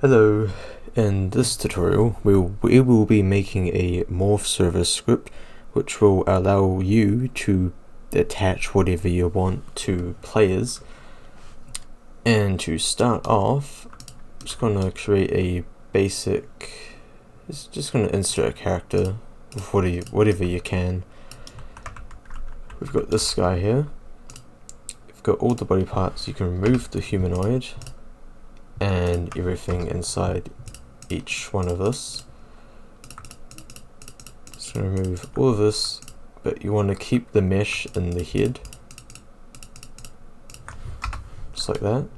Hello, in this tutorial we will be making a morph service script which will allow you to attach whatever you want to players. And to start off, I'm just going to create a basic, just going to insert a character with whatever you can. We've got this guy here, we've got all the body parts. You can remove the humanoid and everything inside each one of this. Just going to remove all of this, but you want to keep the mesh in the head, just like that.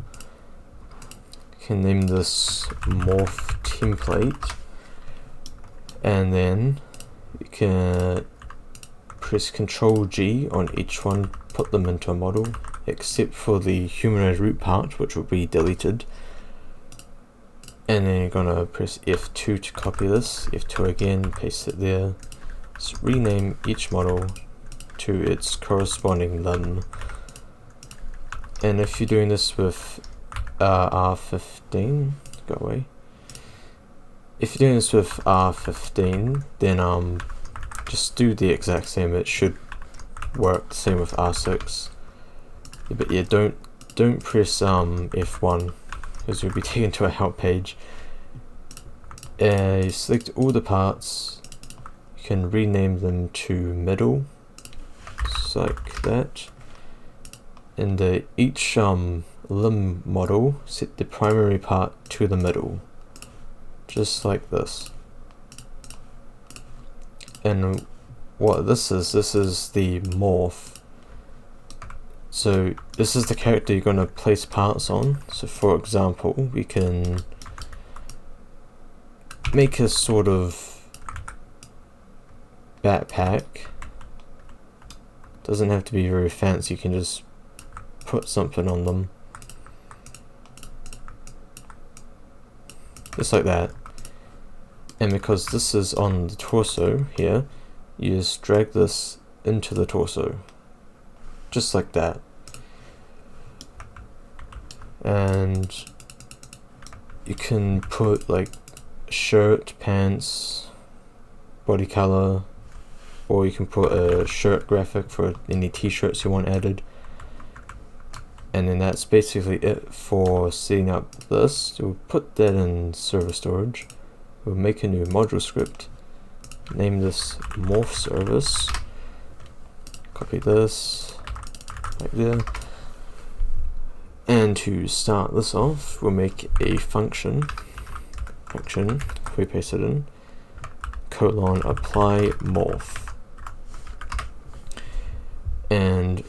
You can name this morph template, and then you can press Ctrl G on each one, put them into a model, except for the humanoid root part, which will be deleted. And then you're gonna press F2 to copy this, F2 again, paste it there. Just rename each model to its corresponding limb. And if you're doing this with R15, go away. If you're doing this with R15, then just do the exact same. It should work the same with R6. But yeah, don't press F1. Because you'll be taken to a help page. You select all the parts, you can rename them to middle, just like that. And each limb model, set the primary part to the middle, just like this. And what this is the morph. So this is the character you're going to place parts on. So for example, we can make a sort of backpack. Doesn't have to be very fancy, you can just put something on them. Just like that. And because this is on the torso here, you just drag this into the torso. Just like that. And you can put like shirt, pants, body color, or you can put a shirt graphic for any t-shirts you want added. And then that's basically it for setting up this. So we'll put that in server storage. We'll make a new module script, name this morph service, copy this like there. And to start this off, we'll make a function, we paste it in, colon apply morph. And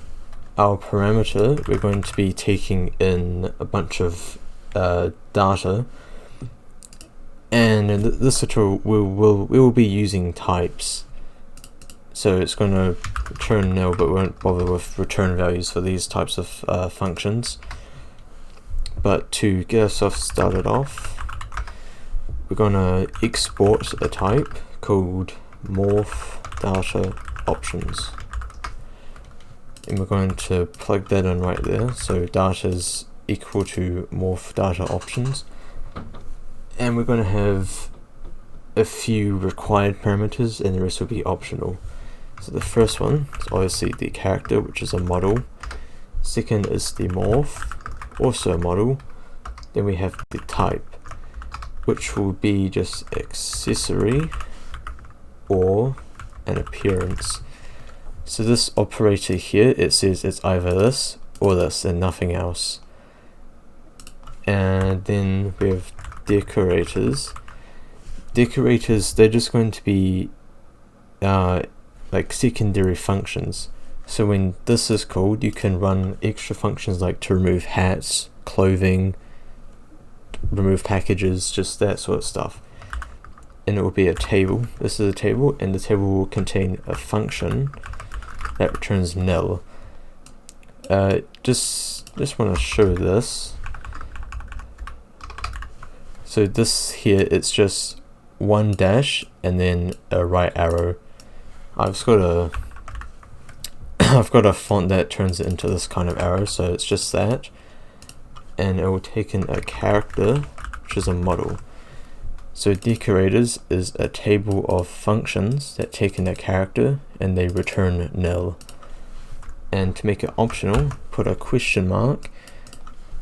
our parameter, we're going to be taking in a bunch of data. And in this tutorial, we will be using types. So it's going to return nil, but we won't bother with return values for these types of functions. But to get ourselves started off, we're going to export a type called morph data options. And we're going to plug that in right there. So data is equal to morph data options. And we're going to have a few required parameters, and the rest will be optional. So the first one is obviously the character, which is a model. Second is the morph, also a model. Then we have the type, which will be just accessory or an appearance. So this operator here, it says it's either this or this and nothing else. And then we have decorators. Decorators, they're just going to be like secondary functions. So when this is called, you can run extra functions like to remove hats, clothing, remove packages, just that sort of stuff. And it will be a table. This is a table, and the table will contain a function that returns nil. Just want to show this. So this here, it's just one dash and then a right arrow. I've got a font that turns it into this kind of arrow, so it's just that. And it will take in a character which is a model. So decorators is a table of functions that take in a character and they return nil. And to make it optional, put a question mark,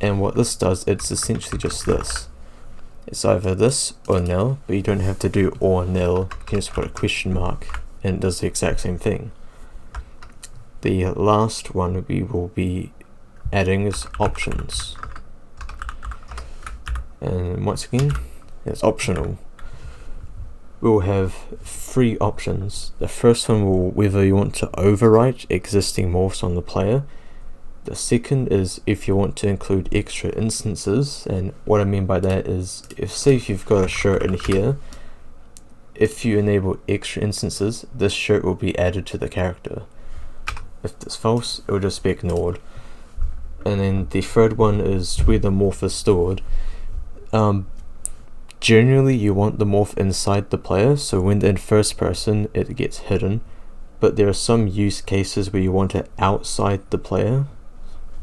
and what this does, it's essentially just this. It's either this or nil, but you don't have to do or nil, you can just put a question mark and it does the exact same thing. The last one we will be adding is options. And once again, it's optional. We'll have 3 options. The first one will whether you want to overwrite existing morphs on the player. The second is if you want to include extra instances, and what I mean by that is if you've got a shirt in here, if you enable extra instances, this shirt will be added to the character. If it's false, it will just be ignored. And then the third one is where the morph is stored. Generally you want the morph inside the player, so when in first person it gets hidden, but there are some use cases where you want it outside the player.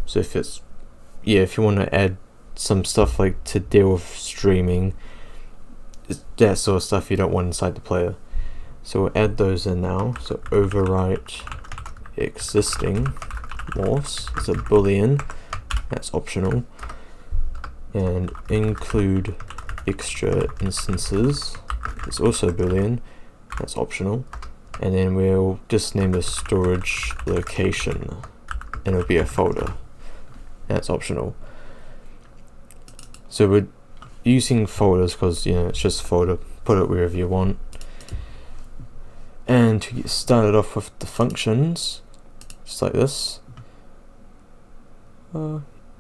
So if you want to add some stuff like to deal with streaming, that sort of stuff you don't want inside the player. So we'll add those in now. So overwrite existing morphs is a boolean, that's optional, and include extra instances is also boolean, that's optional, and then we'll just name the storage location and it'll be a folder, that's optional. So we're using folders because it's just a folder, put it wherever you want. And to get started off with the functions, just like this,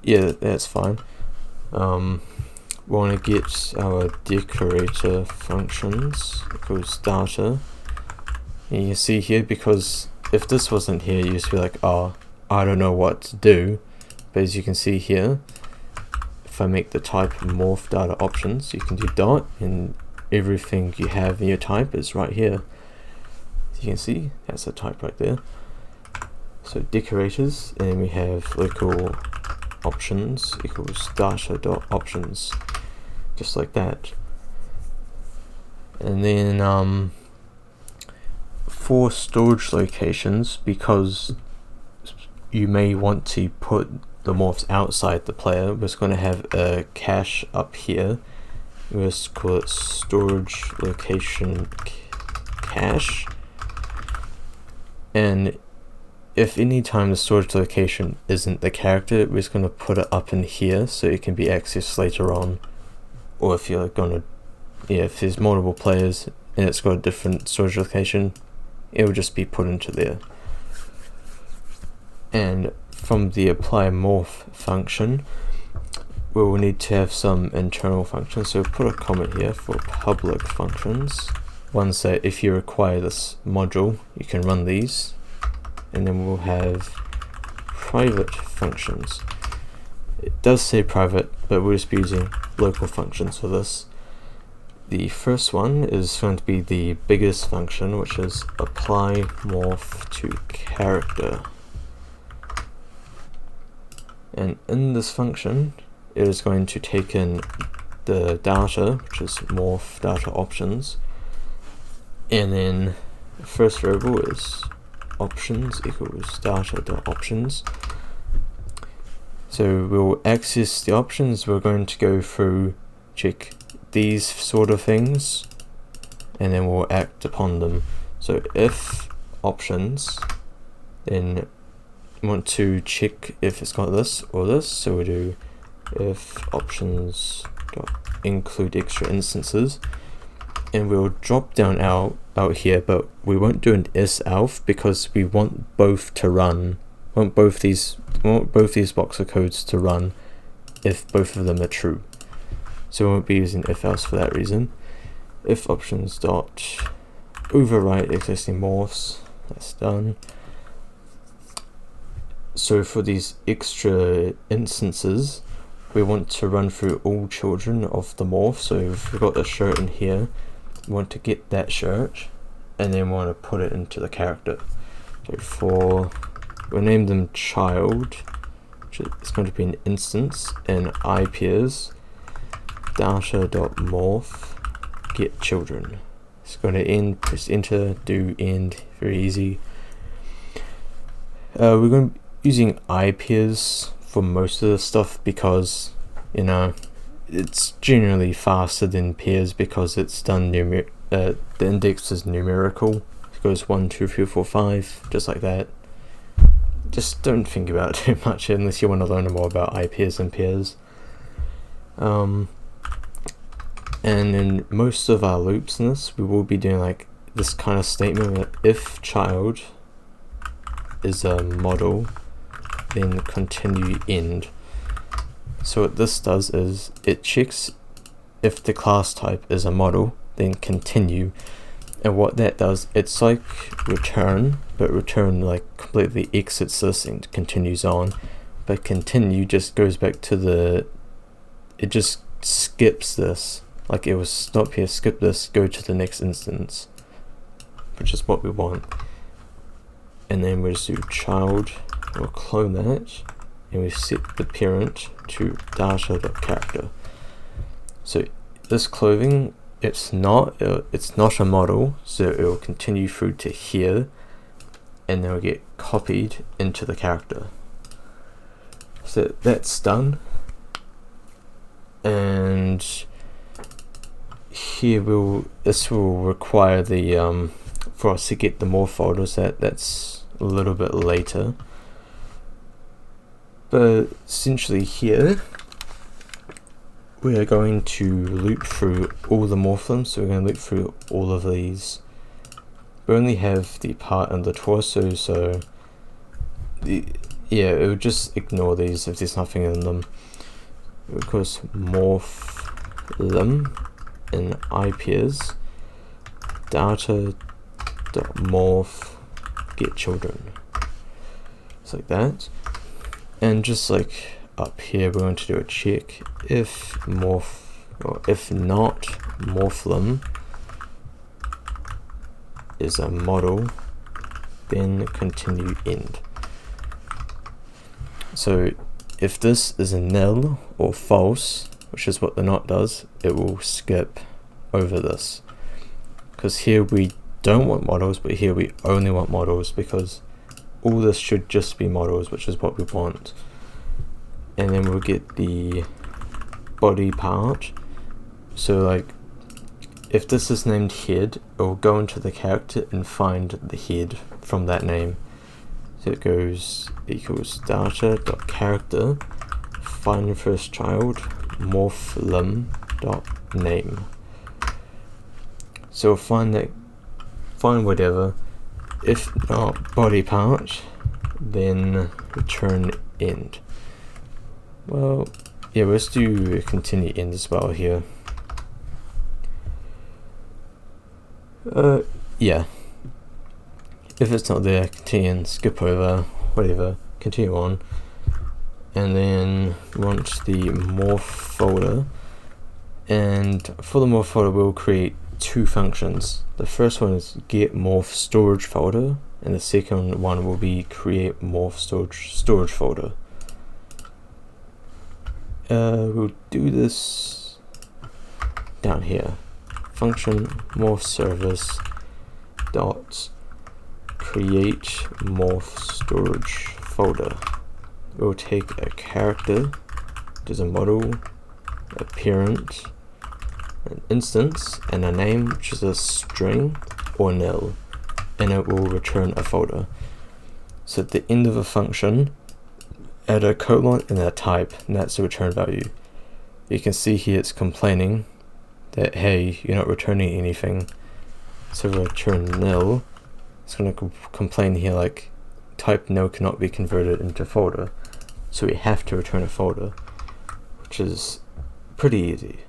yeah, that's fine. We want to get our decorator functions equals data, and you can see here, because if this wasn't here you'd just be like, oh, I don't know what to do, but as you can see here, if I make the type morph data options, you can do dot and everything you have in your type is right here. As you can see, that's a type right there. So decorators, and then we have local options equals data dot options, just like that. And then for storage locations, because you may want to put the morphs outside the player, we're just going to have a cache up here. We'll just call it storage location cache, and if any time the storage location isn't the character, we're just going to put it up in here so it can be accessed later on. Or if you're gonna, if there's multiple players and it's got a different storage location, it will just be put into there. And from the apply morph function, we will need to have some internal functions. So put a comment here for public functions, ones that if you require this module, you can run these. And then we'll have private functions. It does say private, but we'll just be using local functions for this. The first one is going to be the biggest function, which is apply morph to character. And in this function, it is going to take in the data, which is morph data options, and then the first variable is options equals data.options. So we'll access the options. We're going to go through, check these sort of things, and then we'll act upon them. So if options, then we want to check if it's got this or this, so we do if options dot include extra instances, and we'll drop down out here, but we won't do an elf because we want both to run. We want both these blocks of codes to run if both of them are true. So we won't be using if else for that reason. If options dot overwrite existing morphs, that's done. So for these extra instances, we want to run through all children of the morph. So if we've got a shirt in here, we want to get that shirt and then we want to put it into the character. So we'll name them child, which is going to be an instance, and I peers, data.morph get children. It's going to end, press enter, do end, very easy. We're going to be using IPs for most of the stuff because, you know, it's generally faster than pairs because it's done the index is numerical. It goes 1, 2, 3, 4, 5, just like that. Just don't think about it too much unless you want to learn more about IPs and pairs. And in most of our loops in this, we will be doing like this kind of statement that if child is a model, then continue end. So what this does is it checks if the class type is a model, then continue. And what that does, it's like return, but return like completely exits this and continues on. But continue just goes back to it just skips this. Like it will stop here, skip this, go to the next instance, which is what we want. And then we'll just do child, we'll clone that, and we set the parent to data.character. So this clothing, it's not a model, so it will continue through to here, and then will get copied into the character. So that's done. And here this will require the for us to get the Morph folders. That's a little bit later, but essentially here we are going to loop through all the Morph, so we're going to loop through all of these. We only have the part and the torso, so it will just ignore these if there's nothing in them. Because morph them in IPs data.morph get children. Just like that. And just like up here, we're going to do a check if morph, or if not morph is a model, then continue end. So if this is a nil or false, which is what the not does, it will skip over this. Because here we don't want models, but here we only want models, because all this should just be models, which is what we want. And then we'll get the body part. So like, if this is named head, it will go into the character and find the head from that name. So it goes equals data.character find first child morph limb.name. So find whatever. If not body part, then return end. Well, yeah, let's do continue end as well here. Yeah. If it's not there, continue and skip over, whatever, continue on. And then launch the Morph folder. And for the Morph folder, we'll create two functions. The first one is get Morph storage folder, and the second one will be create Morph storage folder. We'll do this down here. Function morph service dot create morph storage folder. We'll take a character, which is a model, a parent, an instance, and a name, which is a string or nil, and it will return a folder. So at the end of a function, add a colon and a type, and that's the return value. You can see here it's complaining that, hey, you're not returning anything. So return nil. It's going to complain here like type nil cannot be converted into folder. So we have to return a folder, which is pretty easy.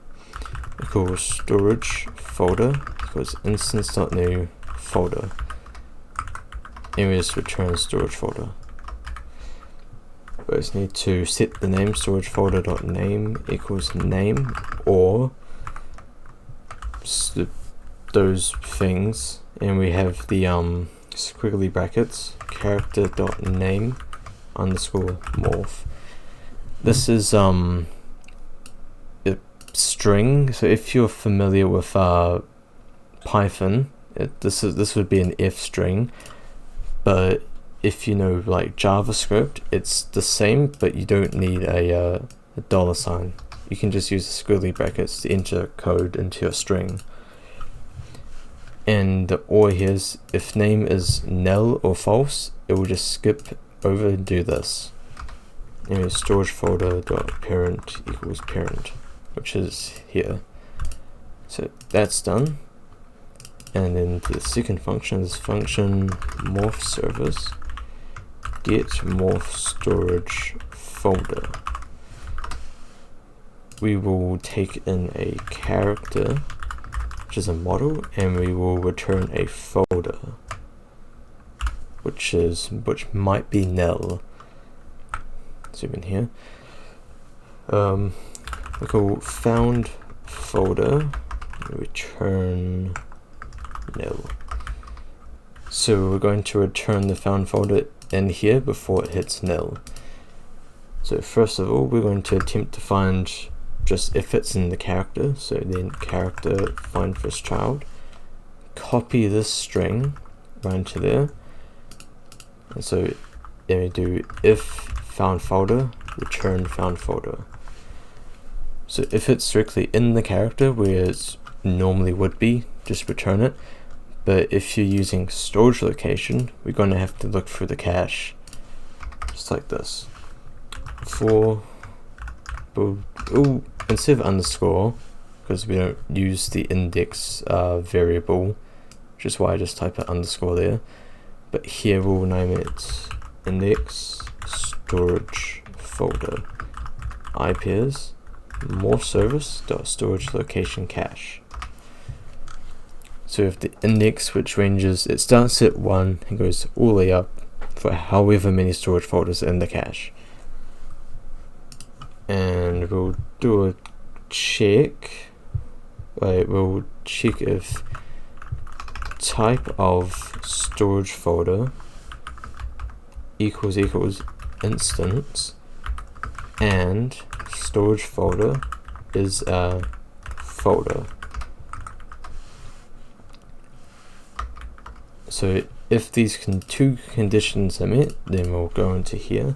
Equals storage folder equals instance.new folder. And we just return storage folder. We just need to set the name storage folder.name equals name, or those things, and we have the squiggly brackets character.name underscore morph. This is string. So if you're familiar with Python, this would be an if string, but if you know like JavaScript, it's the same, but you don't need a $sign. You can just use the squiggly brackets to enter code into your string. And the OR here is if name is null or false, it will just skip over and do this. Anyway, storage folder dot parent equals parent, which is here. So that's done. And then the second function is function morph service get morph storage folder. We will take in a character, which is a model, and we will return a folder, which might be null. Zoom in here. We call found folder return null. So we're going to return the found folder in here before it hits null. So first of all, we're going to attempt to find just if it's in the character. So then character find first child, copy this string right into there, and so then we do if found folder return found folder. So if it's directly in the character where it normally would be, just return it. But if you're using storage location, we're going to have to look through the cache, just like this. Instead of underscore, because we don't use the index variable, which is why I just type an underscore there. But here we'll name it index storage folder. IP is morph service dot storage location cache. So if the index, which ranges, it starts at 1 and goes all the way up for however many storage folders in the cache. And we'll do a check. We'll check if type of storage folder equals instance and storage folder is a folder. So if these two conditions are met, then we'll go into here,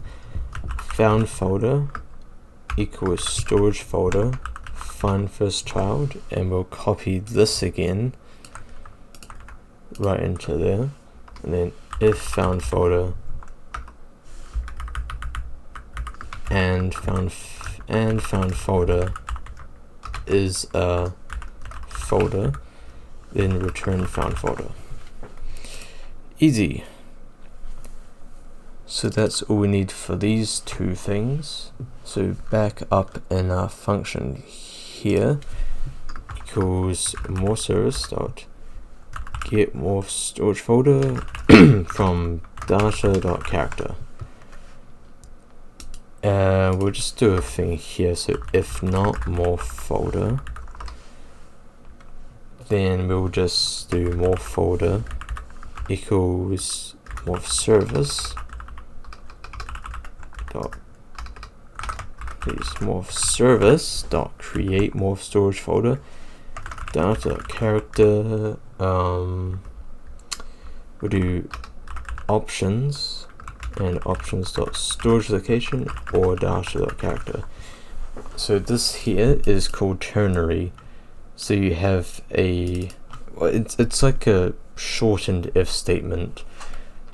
found folder equals storage folder find first child, and we'll copy this again right into there, and then if found folder and found folder is a folder, then return found folder. Easy. So that's all we need for these two things. So back up in our function here equals morph service dot get morph storage folder from data.character. We'll just do a thing here. So if not morph folder, then we'll just do morph folder equals morph service dot morph service dot create morph storage folder data character. We'll do options and options dot storage location or data dot character. So this here is called ternary. So you have a, it's like a shortened if statement.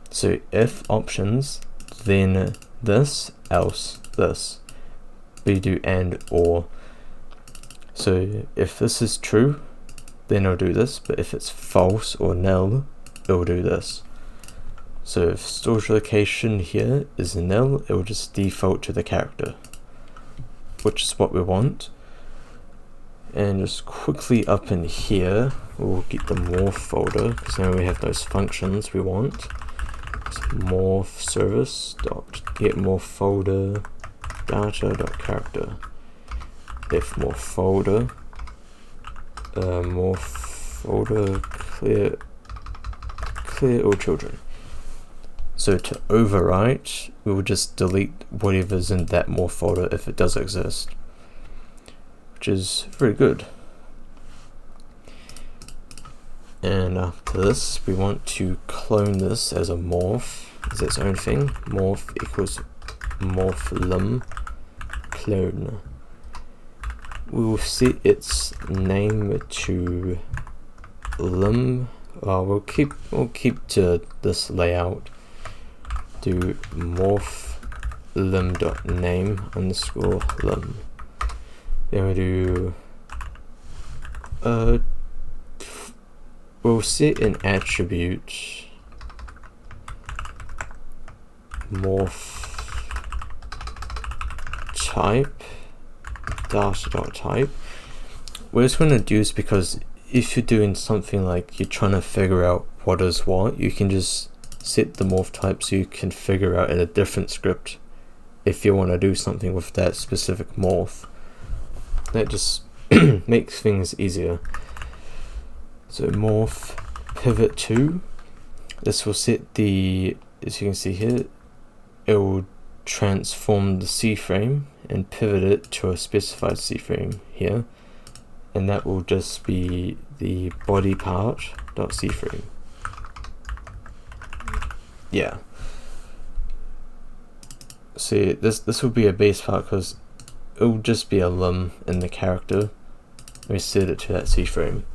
So if options, then this, else this. But you do and or. So if this is true, then it'll do this, but if it's false or null, it'll do this. So if storage location here is null, it will just default to the character, which is what we want. And just quickly up in here, we'll get the morph folder, because now we have those functions we want. So morph service dot get morph folder data dot character. If morph folder clear all children. So to overwrite, we will just delete whatever's in that morph folder if it does exist. which is very good. And after this, we want to clone this as a morph, as its own thing. Morph equals morph clone. We will set its name to lim. We'll keep to this layout. Do morph lim.name underscore lim. Then we do we'll set an attribute morph type data.type. What it's going to do is, because if you're doing something like you're trying to figure out what is what, you can just set the morph type so you can figure out in a different script if you want to do something with that specific morph. That just makes things easier. So morph pivot to, this will set the, as you can see here, it will transform the C frame and pivot it to a specified C frame here, and that will just be the body part dot C frame. Yeah. See, this will be a base part because it will just be a lim in the character. We set it to that C frame.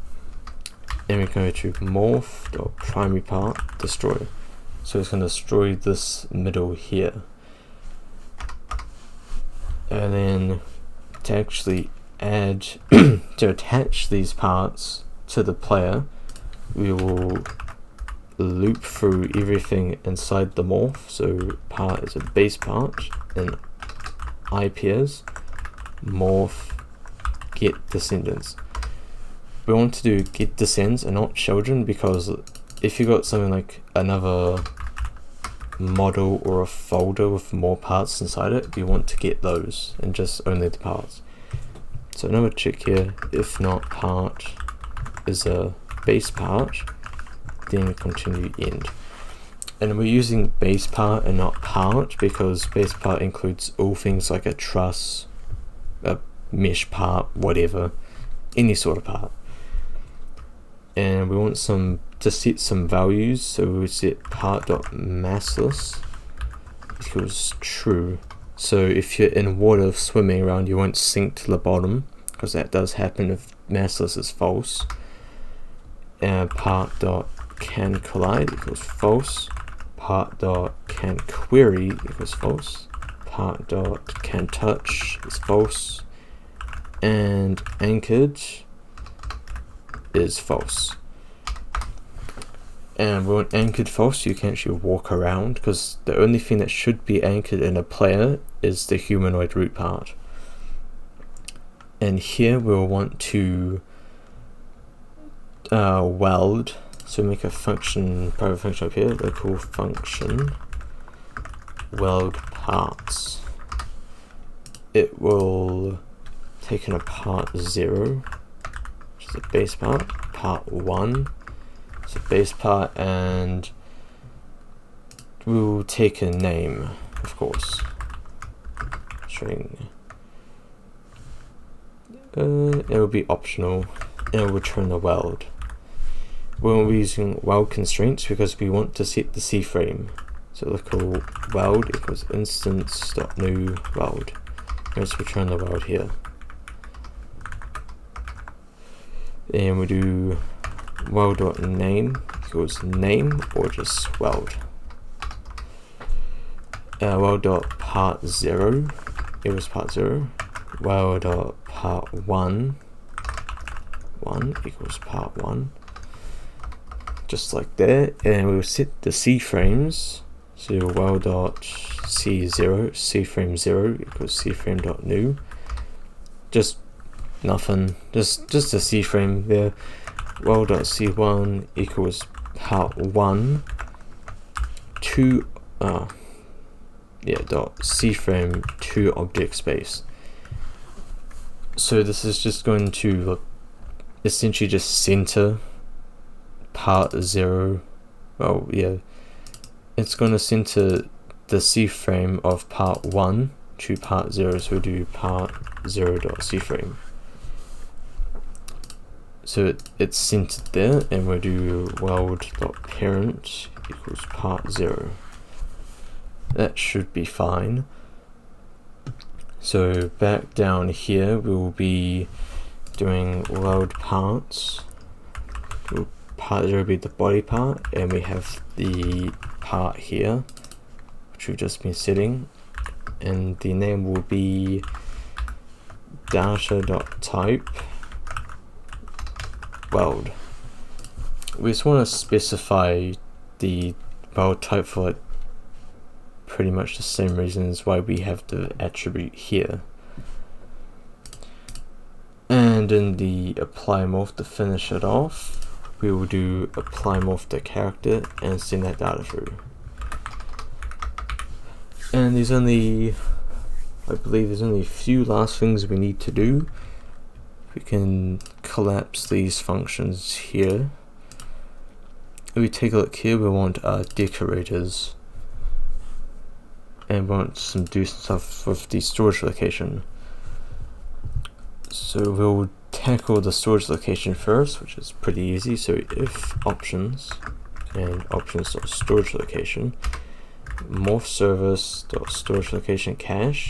And we can go to morph dot primary part destroy. So it's going to destroy this middle here. And then to actually add to attach these parts to the player, we will loop through everything inside the morph. So part is a base part, and IPS morph get descendants. We want to do get descends and not children, because if you got something like another model or a folder with more parts inside it, we want to get those and just only the parts. So another check here, if not part is a base part, then continue end. And we're using base part and not part because base part includes all things like a truss, a mesh part, whatever, any sort of part. And we want to set some values, so we set part.massless equals true. So if you're in water swimming around, you won't sink to the bottom, because that does happen if massless is false. And part.canCollide equals false. Part.canQuery equals false. Part.canTouch is false. And anchored is false. And we want anchored false so you can actually walk around, because the only thing that should be anchored in a player is the humanoid root part. And here we'll want to weld, so make a function, private function up here, local function weld parts. It will take in a part 0, which is a base part, part 1, it's a base part, and we'll take a name, of course, string. It will be optional, and it will return a weld. We'll be using weld constraints because we want to set the C frame. So local weld equals instance.new weld. Let's return the weld here. And we do weld.name equals name or just weld. Weld.part0 equals part 0. Weld.part1 equals part 1. Just like that, and we'll set the C frames. So weld.c0, C frame 0 equals C frame.new. Just nothing, just a C frame there. Weld.c1 equals part 1 2 dot C frame 2 object space. So this is just going to essentially just center part 0. Oh yeah, it's going to center the C frame of part 1 to part 0, so we do part 0 dot C frame. So it's centered there, and we'll do weld.parent equals part 0. That should be fine. So back down here, we'll be doing weld parts. Part 0 will be the body part, and we have the part here, which we've just been setting, and the name will be data.type weld. We just want to specify the weld type for like pretty much the same reasons why we have the attribute here. And in the apply morph to finish it off, we will do apply morph to character and send that data through. And there's only, I believe there's only a few last things we need to do. We can collapse these functions here. If we take a look here, we want our decorators, and we want do some stuff with the storage location. So we'll tackle the storage location first, which is pretty easy. So if options and options.storage location, morph service.storage location cache,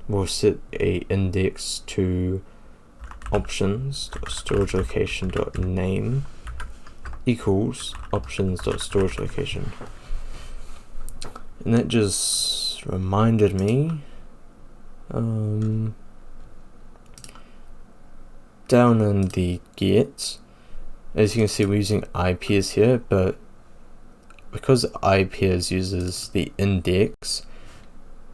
we'll set a index to options.storage location.name equals options.storage location. And that just reminded me, down in the get, as you can see, we're using IPs here, but because IPs uses the index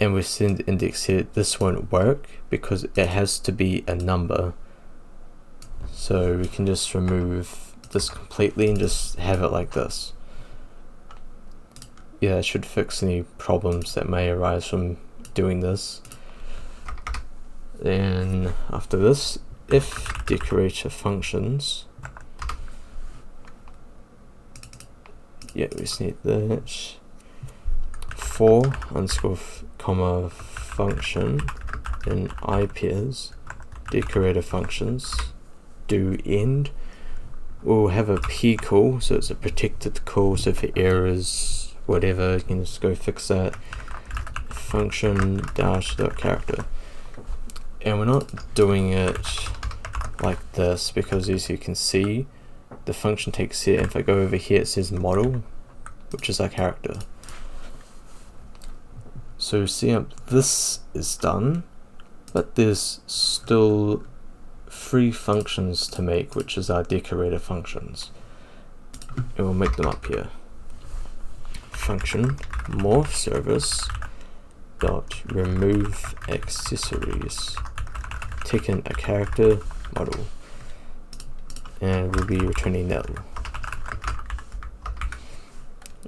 and we send the index here, this won't work because it has to be a number. So we can just remove this completely and just have it like this. Yeah, it should fix any problems that may arise from doing this. Then after this, if decorator functions, yeah, we just need that, for underscore comma function in IPs decorator functions do end. We'll have a p call, so it's a protected call, so for errors, whatever, you can just go fix that. Function dash.character, and we're not doing it like this because, as you can see, the function takes here, and if I go over here it says model, which is our character. So see, this is done, but there's still 3 functions to make, which is our decorator functions, and we'll make them up here. Function morph service dot remove accessories, taking a character model, and we'll be returning nil.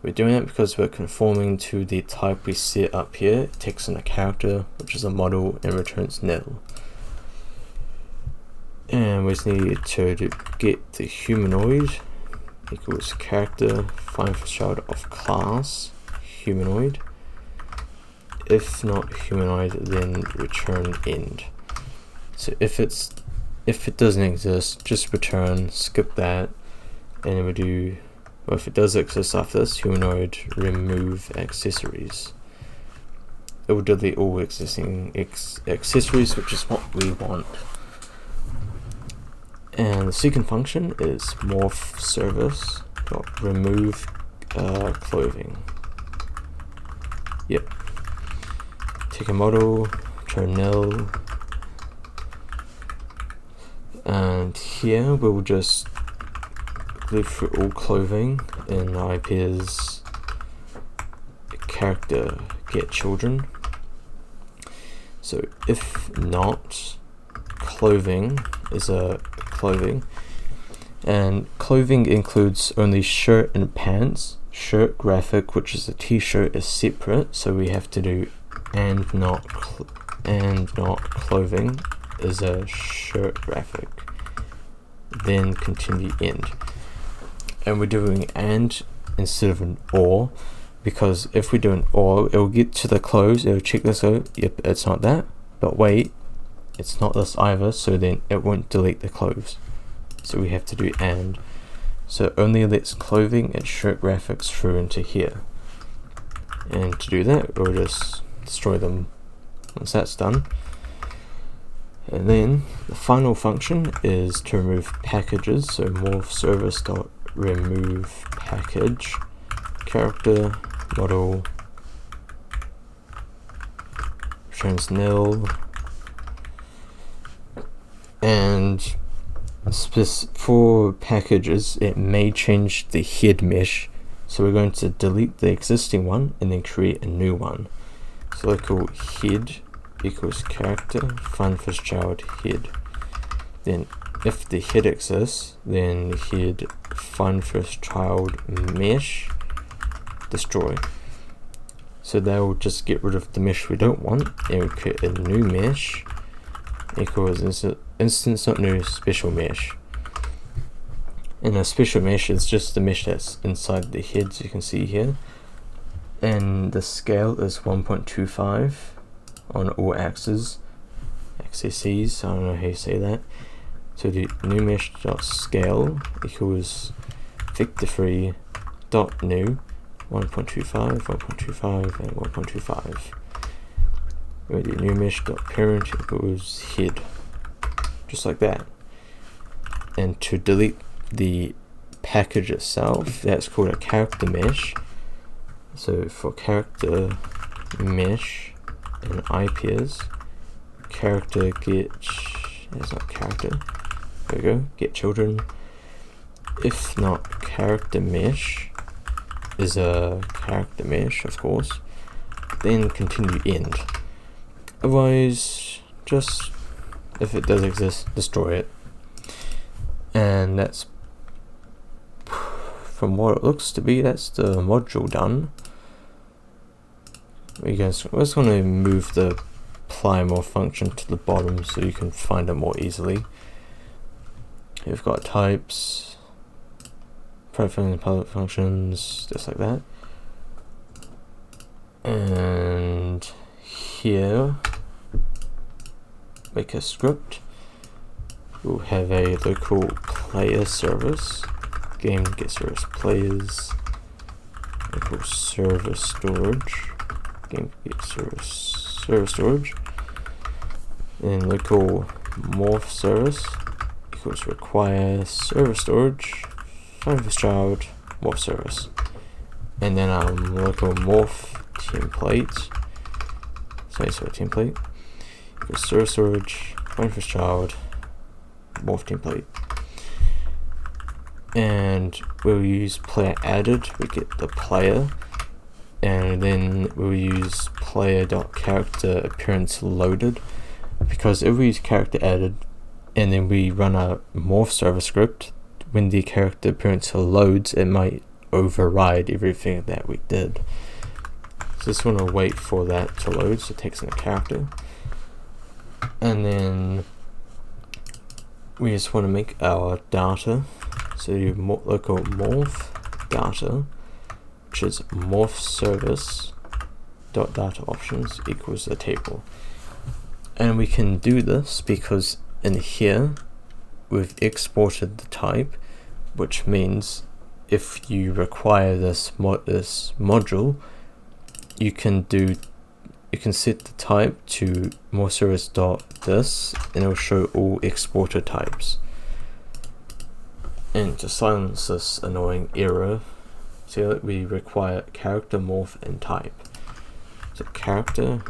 We're doing it because we're conforming to the type we set up here. It takes in a character, which is a model, and returns nil. And we just need to get the humanoid equals character find for child of class humanoid. If not humanoid, then return end. So if it doesn't exist, just return, skip that, and then we do, well, if it does exist after this, humanoid remove accessories. It will delete all existing accessories, which is what we want. And the second function is morph service dot remove clothing. Yep. Take a model, return nil, and here we'll just live through all clothing in IPs character get children. So if not, clothing is a clothing, and clothing includes only shirt and pants. Shirt graphic, which is a t-shirt, is separate, so we have to do and not clothing is a shirt graphic, then continue end. And we're doing and instead of an or, because if we do an or, it will get to the clothes, it will check this out, yep, it's not that, but wait, it's not this either, so then it won't delete the clothes. so we have to do and. So it only lets clothing and shirt graphics through into here. And to do that, we'll just destroy them once that's done. And then the final function is to remove packages. So morph service.remove package, character, model, returns nil, and for packages it may change the head mesh, so we're going to delete the existing one and then create a new one. So I call head equals character find first child head. Then if the head exists, then head find first child mesh destroy. So that will just get rid of the mesh we don't want, and we create a new mesh equals instance not new special mesh. And a special mesh is just the mesh that's inside the heads, you can see here. And the scale is 1.25 on all axes, axes, I don't know how you say that. So the new mesh dot scale equals vector3 dot new 1.25, 1.25, and 1.25. Where the new mesh dot parent equals head, just like that. And to delete the package itself, that's called a character mesh. So for character mesh and IPs, character get, that's not character, there we go, get children. If not character mesh is a character mesh, of course, then continue end. Otherwise, just if it does exist, destroy it. And that's, from what it looks to be, that's the module done. We're just going to move the apply more function to the bottom so you can find it more easily. We've got types, private and public functions, just like that. And here, make a script. We'll have a local player service, game get service players, local server storage, game get service server storage, and local morph service equals require server storage, find first child, morph service, and then local morph template, template equals server storage, find first child, morph template. And we'll use player added, we get the player, and then we'll use player.character appearance loaded, because if we use character added and then we run a morph server script, when the character appearance loads, it might override everything that we did. So just want to wait for that to load, so it takes in a character. And then we just want to make our data, so you local morph data, which is morph service dot data options equals the table. And we can do this because in here we've exported the type, which means if you require this module, you can set the type to morph service dot this, and it will show all exporter types. And to silence this annoying error, say that we require character, morph, and type. So character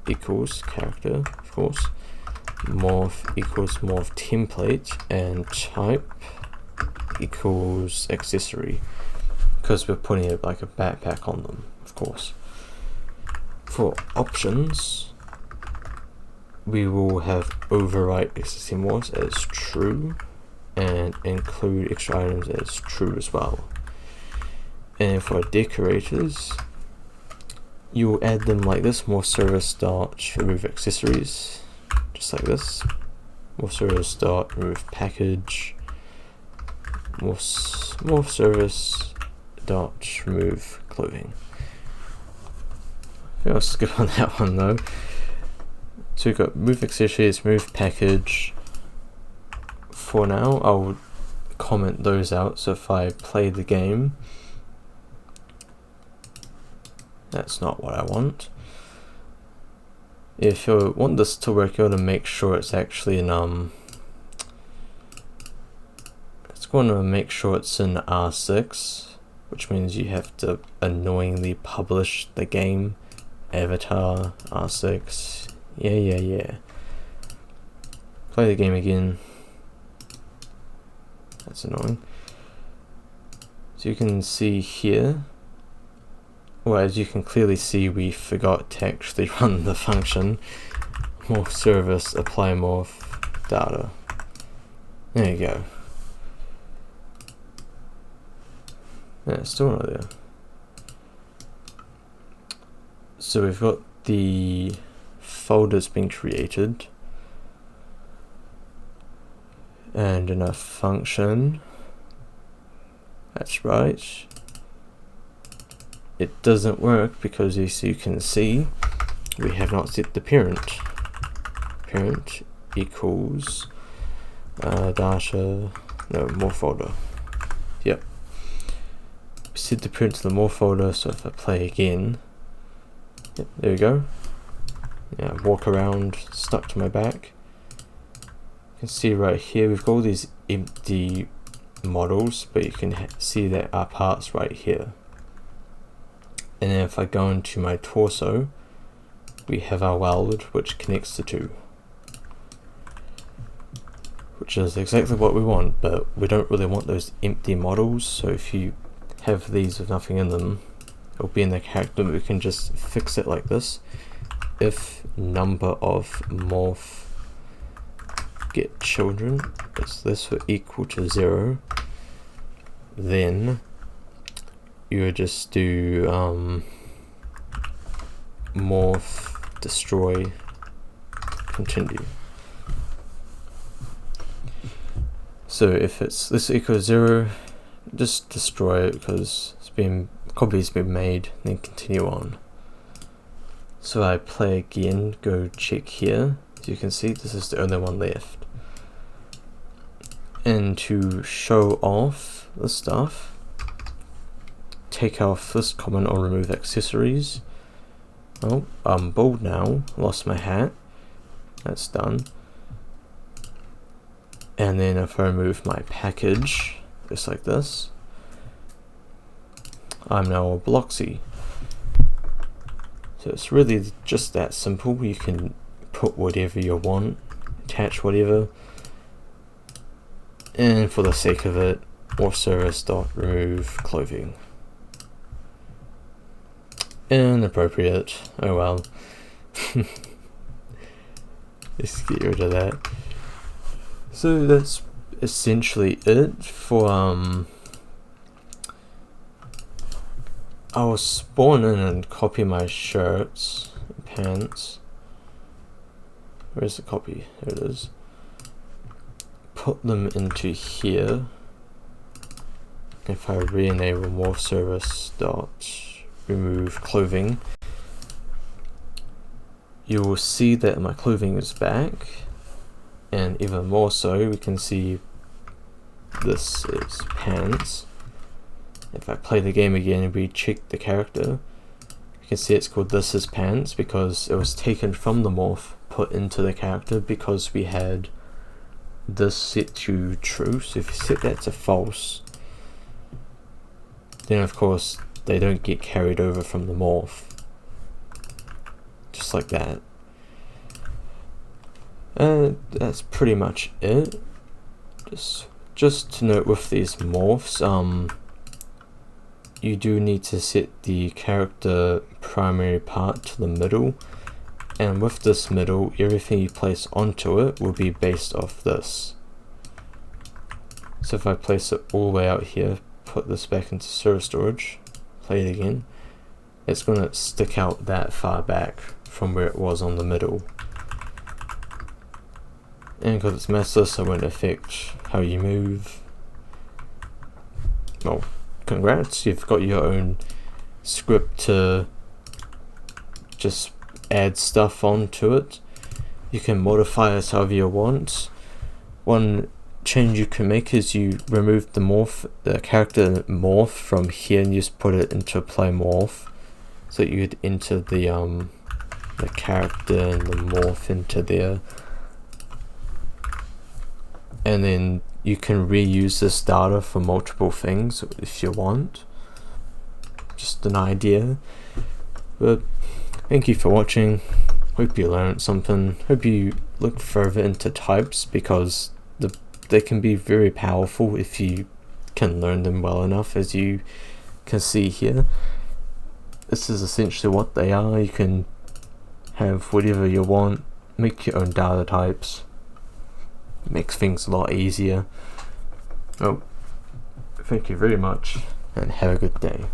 equals character, of course, morph equals morph template, and type equals accessory, because we're putting it like a backpack on them, of course. For options, we will have overwrite existing morphs as true and include extra items as true as well. And for decorators, you will add them like this: morph service dot remove accessories, just like this. Morph service dot remove package, morph service dot remove clothing. I think I'll skip on that one though. So we've got move accessories, move package. for now, I'll comment those out. So if I play the game, that's not what I want. If you want this to work, you want to make sure it's actually in it's going to make sure it's in R6, which means you have to annoyingly publish the game. Avatar, R6, yeah. Play the game again. That's annoying. So you can see here, well, as you can clearly see, we forgot to actually run the function morph service apply morph data. There you go. Yeah, it's still not there. So we've got the folders being created, and in a function, that's right, it doesn't work because, as you can see, we have not set the parent equals data, no, more folder. Yep, we set the parent to the more folder. So if I play again, yep, there we go. Yeah, walk around stuck to my back. You can see right here we've got all these empty models, but you can see there are parts right here. And then if I go into my torso, we have our weld, which connects the two, which is exactly what we want, but we don't really want those empty models. So if you have these with nothing in them, it'll be in the character, but we can just fix it like this. If number of morph get children is this or equal to 0, then you would just do morph destroy continue. So if it's this equals 0, just destroy it because it's been copies been made, then continue on. So I play again, go check here. As you can see, this is the only one left. And to show off the stuff, take off this comment or remove accessories. Oh, I'm bald now, lost my hat. That's done. And then if I remove my package, just like this, I'm now a Bloxy. So it's really just that simple. You can put whatever you want, attach whatever, and for the sake of it, morph service dot remove clothing. Inappropriate. Oh well. Let's get rid of that. So that's essentially it for I'll spawn in and copy my shirts, pants. Where's the copy? There it is. Put them into here. If I re-enable morph service dot remove clothing, you will see that my clothing is back, and even more so, we can see this is pants. If I play the game again and we check the character, you can see it's called this is pants because it was taken from the morph, put into the character because we had this set to true. So if you set that to false, then of course they don't get carried over from the morph. Just like that. And that's pretty much it. Just to note with these morphs, you do need to set the character primary part to the middle, and with this middle, everything you place onto it will be based off this. So if I place it all the way out here, put this back into server storage, play it again, it's going to stick out that far back from where it was on the middle. And because it's massless, it won't affect how you move. Well, congrats, you've got your own script to just add stuff onto it. You can modify it however you want. One change you can make is you remove the character morph from here, and you just put it into play morph. So you'd enter the character and the morph into there, and then you can reuse this data for multiple things if you want. Just an idea. But thank you for watching. Hope you learned something. Hope you look further into types, because they can be very powerful if you can learn them well enough. As you can see here, this is essentially what they are. You can have whatever you want, make your own data types, makes things a lot easier. Well, thank you very much and have a good day.